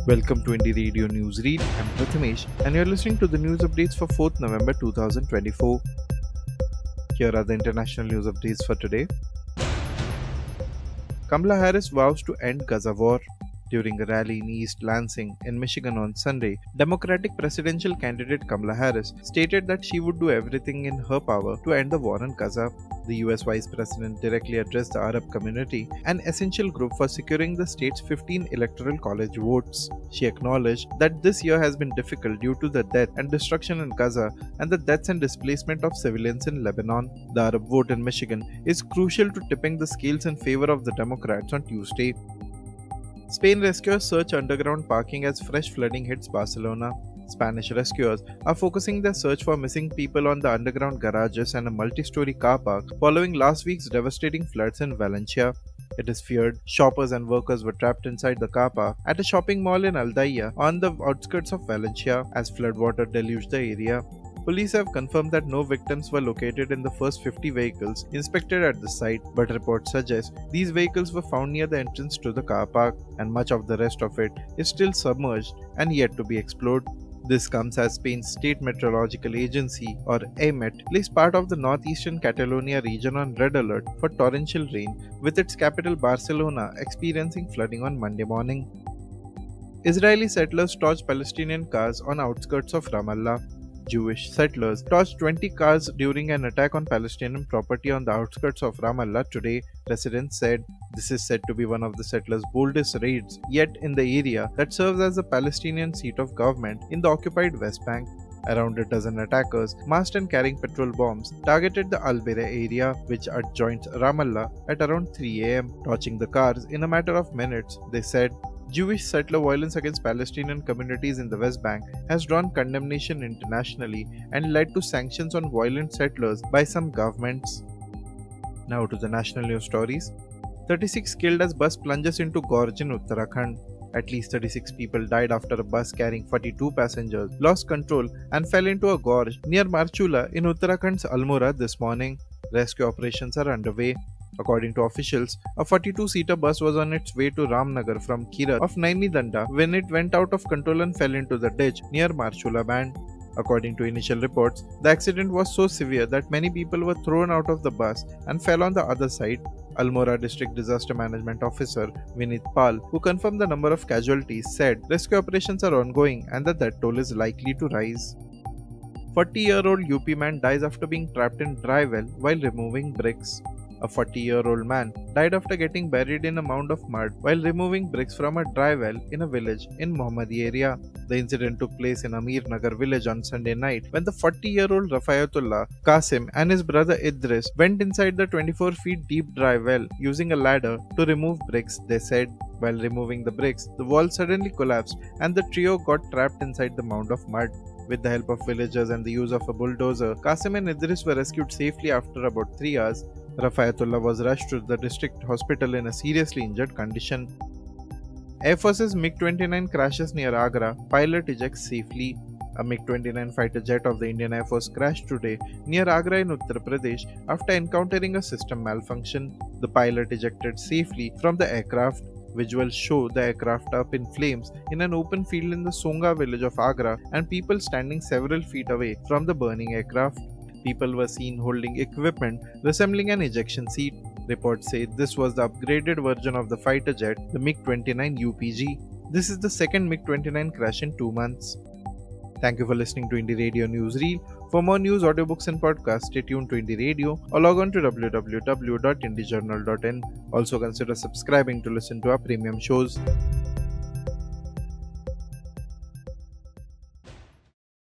Welcome to Indie Radio Newsreel. I'm Prathmesh, and you're listening to the news updates for 4th November 2024. Here are the international news updates for today. Kamala Harris vows to end Gaza war. During a rally in East Lansing in Michigan on Sunday, Democratic presidential candidate Kamala Harris stated that she would do everything in her power to end the war in Gaza. The US Vice President directly addressed the Arab community, an essential group for securing the state's 15 electoral college votes. She acknowledged that this year has been difficult due to the death and destruction in Gaza and the deaths and displacement of civilians in Lebanon. The Arab vote in Michigan is crucial to tipping the scales in favor of the Democrats on Tuesday. Spain rescuers search underground parking as fresh flooding hits Barcelona. Spanish rescuers are focusing their search for missing people on the underground garages and a multi-story car park following last week's devastating floods in Valencia. It is feared shoppers and workers were trapped inside the car park at a shopping mall in Aldaya on the outskirts of Valencia as floodwater deluged the area. Police have confirmed that no victims were located in the first 50 vehicles inspected at the site, but reports suggest these vehicles were found near the entrance to the car park, and much of the rest of it is still submerged and yet to be explored. This comes as Spain's State Meteorological Agency, or AMET, placed part of the northeastern Catalonia region on red alert for torrential rain, with its capital Barcelona experiencing flooding on Monday morning. Israeli settlers torched Palestinian cars on outskirts of Ramallah. Jewish settlers torched 20 cars during an attack on Palestinian property on the outskirts of Ramallah today, residents said. This is said to be one of the settlers' boldest raids yet in the area that serves as the Palestinian seat of government in the occupied West Bank. Around a dozen attackers, masked and carrying petrol bombs, targeted the Al-Bira area, which adjoins Ramallah, at around 3 am, torching the cars in a matter of minutes, they said. Jewish settler violence against Palestinian communities in the West Bank has drawn condemnation internationally and led to sanctions on violent settlers by some governments. Now to the national news stories. 36 killed as bus plunges into gorge in Uttarakhand. At least 36 people died after a bus carrying 42 passengers lost control and fell into a gorge near Marchula in Uttarakhand's Almora this morning. Rescue operations are underway. According to officials, a 42-seater bus was on its way to Ramnagar from Kirat of Naini Danda when it went out of control and fell into the ditch near Marchula Band. According to initial reports, the accident was so severe that many people were thrown out of the bus and fell on the other side. Almora District Disaster Management Officer Vinit Pal, who confirmed the number of casualties, said rescue operations are ongoing and the death toll is likely to rise. 40-year-old UP man dies after being trapped in dry well while removing bricks. A 40-year-old man died after getting buried in a mound of mud while removing bricks from a dry well in a village in Mohammadi area. The incident took place in Amir Nagar village on Sunday night when the 40-year-old Rafayatullah Qasim and his brother Idris went inside the 24 feet deep dry well using a ladder to remove bricks, they said. While removing the bricks, the wall suddenly collapsed and the trio got trapped inside the mound of mud. With the help of villagers and the use of a bulldozer, Qasim and Idris were rescued safely after about 3 hours. Rafayatullah was rushed to the district hospital in a seriously injured condition. Air Force's MiG-29 crashes near Agra, pilot ejects safely. A MiG-29 fighter jet of the Indian Air Force crashed today near Agra in Uttar Pradesh after encountering a system malfunction. The pilot ejected safely from the aircraft. Visuals show the aircraft up in flames in an open field in the Songa village of Agra and people standing several feet away from the burning aircraft. People were seen holding equipment resembling an ejection seat. Reports say this was the upgraded version of the fighter jet, the MiG-29 UPG. This is the second MiG-29 crash in 2 months. Thank you for listening to Indie Radio Newsreel. For more news, audiobooks and podcasts, stay tuned to Indie Radio or log on to www.indiejournal.in. Also consider subscribing to listen to our premium shows.